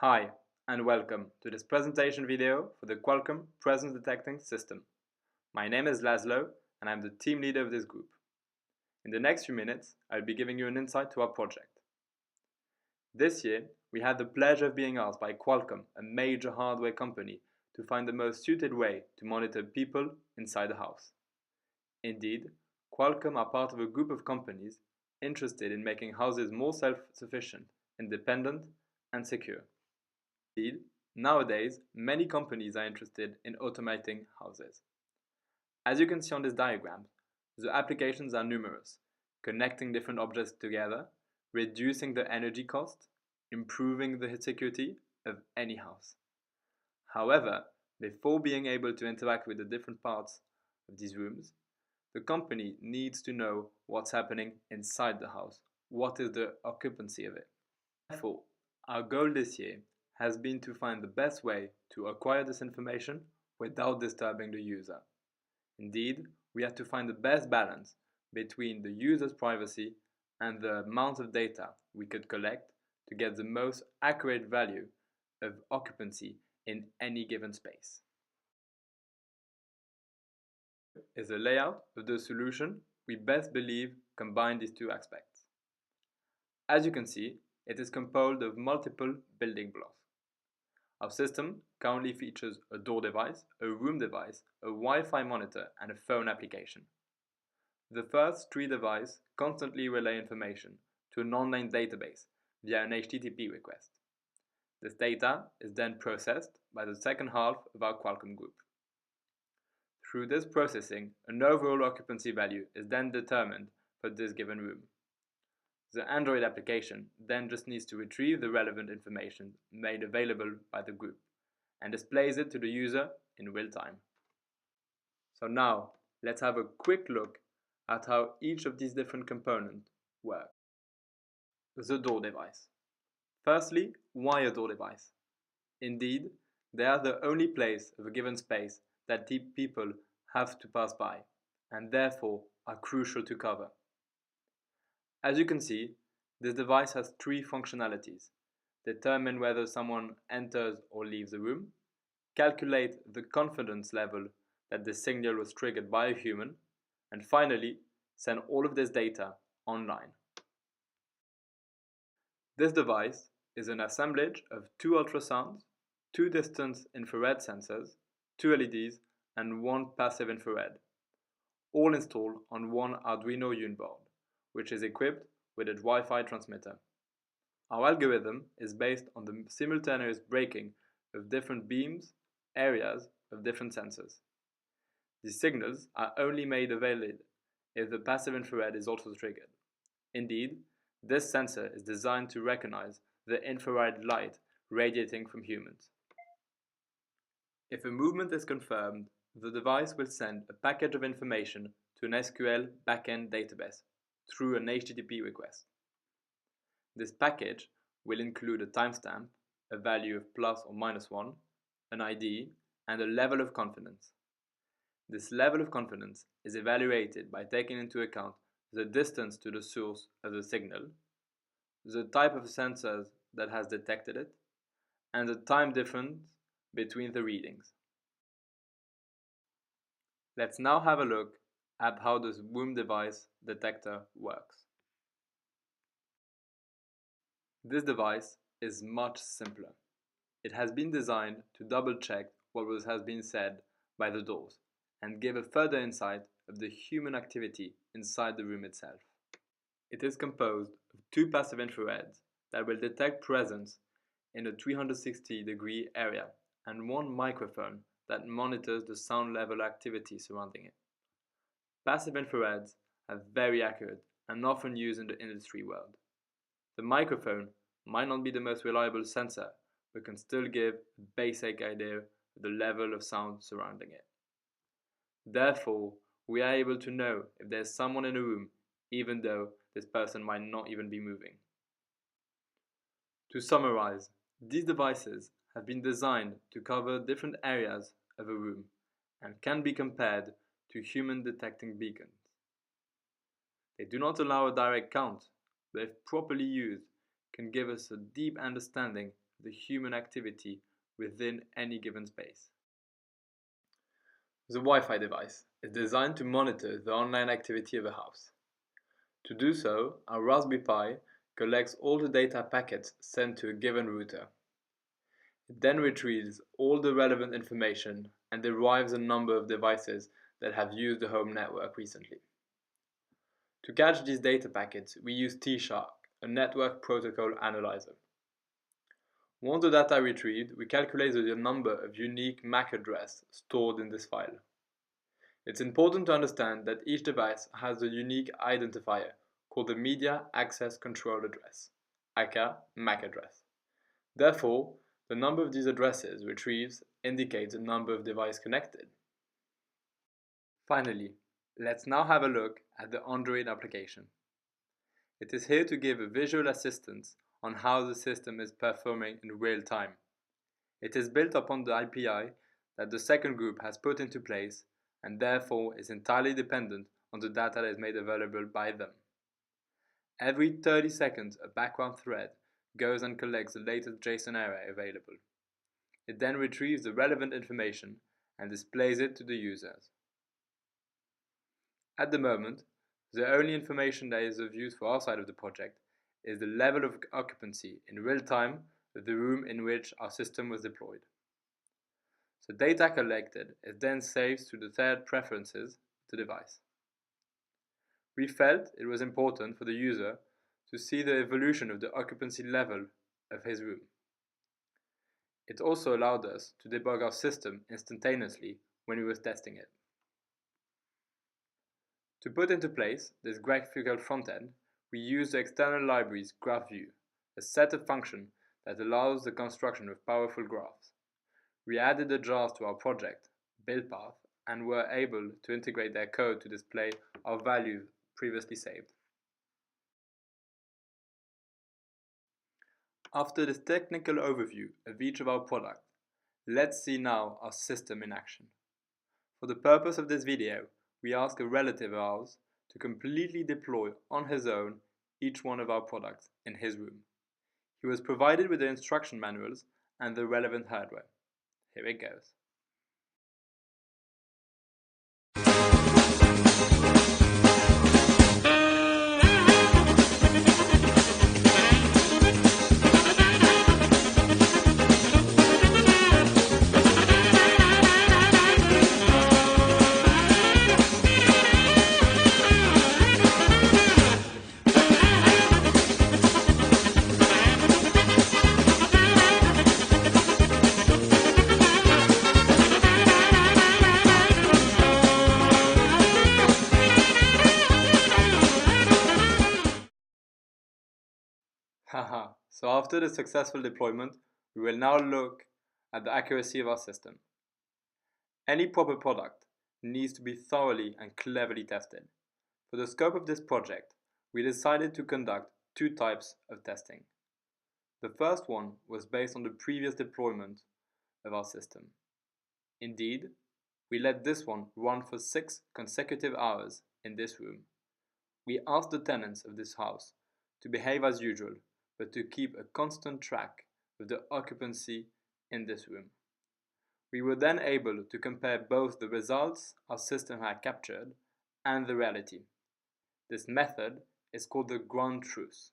Hi, and welcome to this presentation video for the Qualcomm Presence Detecting System. My name is Laszlo, and I'm the team leader of this group. In the next few minutes, I'll be giving you an insight to our project. This year, we had the pleasure of being asked by Qualcomm, a major hardware company, to find the most suited way to monitor people inside the house. Indeed, Qualcomm are part of a group of companies interested in making houses more self-sufficient, independent, and secure. Indeed, nowadays, many companies are interested in automating houses. As you can see on this diagram, the applications are numerous, connecting different objects together, reducing the energy cost, improving the security of any house. However, before being able to interact with the different parts of these rooms, the company needs to know what's happening inside the house. What is the occupancy of it? Therefore, our goal this year has been to find the best way to acquire this information without disturbing the user. Indeed, we had to find the best balance between the user's privacy and the amount of data we could collect to get the most accurate value of occupancy in any given space. Is a layout of the solution we best believe combine these two aspects. As you can see, it is composed of multiple building blocks. Our system currently features a door device, a room device, a Wi-Fi monitor, and a phone application. The first three devices constantly relay information to an online database via an HTTP request. This data is then processed by the second half of our Qualcomm group. Through this processing, an overall occupancy value is then determined for this given room. The Android application then just needs to retrieve the relevant information made available by the group and displays it to the user in real time. So now, let's have a quick look at how each of these different components work. The door device. Firstly, why a door device? Indeed, they are the only place of a given space that people have to pass by, and therefore are crucial to cover. As you can see, this device has three functionalities: determine whether someone enters or leaves the room, calculate the confidence level that the signal was triggered by a human, and finally, send all of this data online. This device is an assemblage of two ultrasounds, two distance infrared sensors, two LEDs, and one passive infrared, all installed on one Arduino Uno, which is equipped with a Wi-Fi transmitter. Our algorithm is based on the simultaneous breaking of different beams, areas of different sensors. These signals are only made available if the passive infrared is also triggered. Indeed, this sensor is designed to recognize the infrared light radiating from humans. If a movement is confirmed, the device will send a package of information to an SQL backend database through an HTTP request. This package will include a timestamp, a value of plus or minus 1, an ID, and a level of confidence. This level of confidence is evaluated by taking into account the distance to the source of the signal, the type of sensors that has detected it, and the time difference between the readings. Let's now have a look at how this room device detector works. This device is much simpler. It has been designed to double-check what has been said by the doors and give a further insight of the human activity inside the room itself. It is composed of two passive infrareds that will detect presence in a 360-degree area and one microphone that monitors the sound level activity surrounding it. Passive infrareds are very accurate and often used in the industry world. The microphone might not be the most reliable sensor, but can still give a basic idea of the level of sound surrounding it. Therefore, we are able to know if there's someone in a room, even though this person might not even be moving. To summarize, these devices have been designed to cover different areas of a room and can be compared to human detecting beacons. They do not allow a direct count, but if properly used, can give us a deep understanding the human activity within any given space. The Wi-Fi device is designed to monitor the online activity of a house. To do so, our Raspberry Pi collects all the data packets sent to a given router. It then retrieves all the relevant information and derives a number of devices that have used the home network recently. To catch these data packets, we use T-Shark, a network protocol analyzer. Once the data retrieved, we calculate the number of unique MAC addresses stored in this file. It's important to understand that each device has a unique identifier called the Media Access Control Address, aka MAC address. Therefore, the number of these addresses retrieved indicates the number of devices connected. Finally, let's now have a look at the Android application. It is here to give a visual assistance on how the system is performing in real time. It is built upon the API that the second group has put into place and therefore is entirely dependent on the data that is made available by them. Every 30 seconds, a background thread goes and collects the latest JSON array available. It then retrieves the relevant information and displays it to the users. At the moment, the only information that is of use for our side of the project is the level of occupancy in real time of the room in which our system was deployed. The data collected is then saved to the shared preferences of the device. We felt it was important for the user to see the evolution of the occupancy level of his room. It also allowed us to debug our system instantaneously when we were testing it. To put into place this graphical frontend, we used the external library's GraphView, a set of functions that allows the construction of powerful graphs. We added the jars to our project, build path, and were able to integrate their code to display our values previously saved. After this technical overview of each of our products, let's see now our system in action. For the purpose of this video, we ask a relative of ours to completely deploy on his own each one of our products in his room. He was provided with the instruction manuals and the relevant hardware. Here it goes. Haha, so after the successful deployment, we will now look at the accuracy of our system. Any proper product needs to be thoroughly and cleverly tested. For the scope of this project, we decided to conduct two types of testing. The first one was based on the previous deployment of our system. Indeed, we let this one run for 6 consecutive hours in this room. We asked the tenants of this house to behave as usual, but to keep a constant track of the occupancy in this room. We were then able to compare both the results our system had captured and the reality. This method is called the ground truth.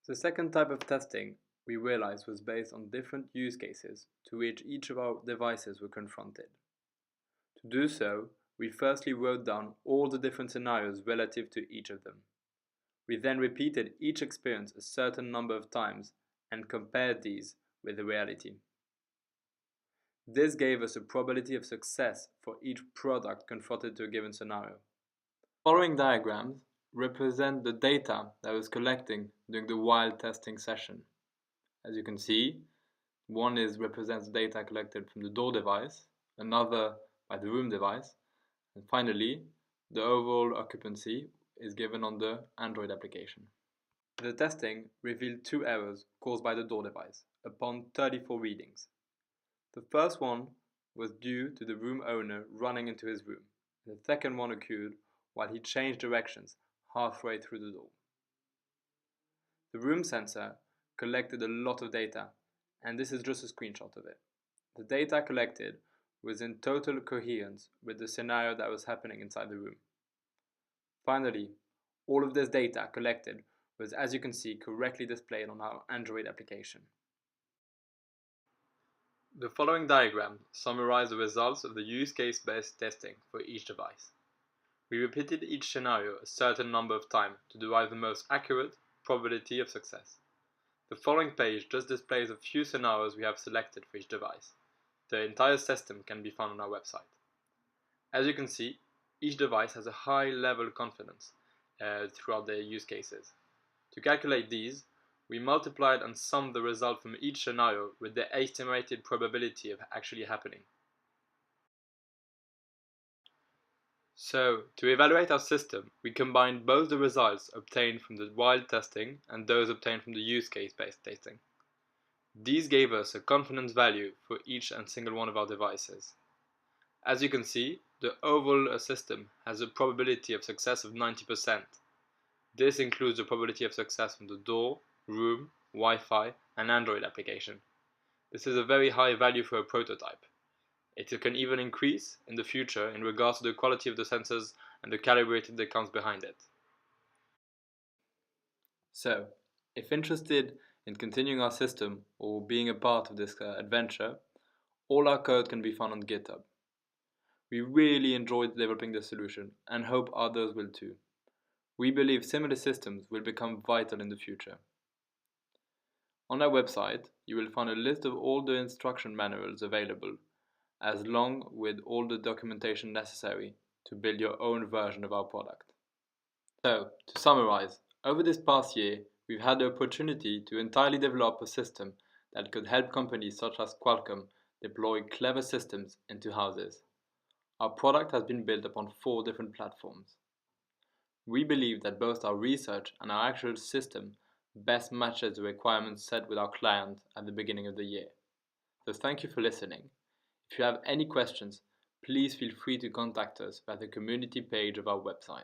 The second type of testing we realized was based on different use cases to which each of our devices were confronted. To do so, we firstly wrote down all the different scenarios relative to each of them. We then repeated each experience a certain number of times and compared these with the reality. This gave us a probability of success for each product confronted to a given scenario. The following diagrams represent the data that was collecting during the wild testing session. As you can see, one represents data collected from the door device, another by the room device, and finally, the overall occupancy is given on the Android application. The testing revealed 2 errors caused by the door device upon 34 readings. The first one was due to the room owner running into his room. The second one occurred while he changed directions halfway through the door. The room sensor collected a lot of data, and this is just a screenshot of it. The data collected was in total coherence with the scenario that was happening inside the room. Finally, all of this data collected was, as you can see, correctly displayed on our Android application. The following diagram summarizes the results of the use case-based testing for each device. We repeated each scenario a certain number of times to derive the most accurate probability of success. The following page just displays a few scenarios we have selected for each device. The entire system can be found on our website. As you can see, each device has a high level of confidence throughout their use cases. To calculate these, we multiplied and summed the result from each scenario with the estimated probability of actually happening. So, to evaluate our system, we combined both the results obtained from the wild testing and those obtained from the use case-based testing. These gave us a confidence value for each and single one of our devices. As you can see, the overall system has a probability of success of 90%. This includes the probability of success from the door, room, Wi-Fi, and Android application. This is a very high value for a prototype. It can even increase in the future in regards to the quality of the sensors and the calibrated accounts behind it. So, if interested in continuing our system or being a part of this adventure, all our code can be found on GitHub. We really enjoyed developing the solution and hope others will too. We believe similar systems will become vital in the future. On our website, you will find a list of all the instruction manuals available, as long with all the documentation necessary to build your own version of our product. So, to summarize, over this past year, we've had the opportunity to entirely develop a system that could help companies such as Qualcomm deploy clever systems into houses. Our product has been built upon 4 different platforms. We believe that both our research and our actual system best matches the requirements set with our client at the beginning of the year. So thank you for listening. If you have any questions, please feel free to contact us via the community page of our website.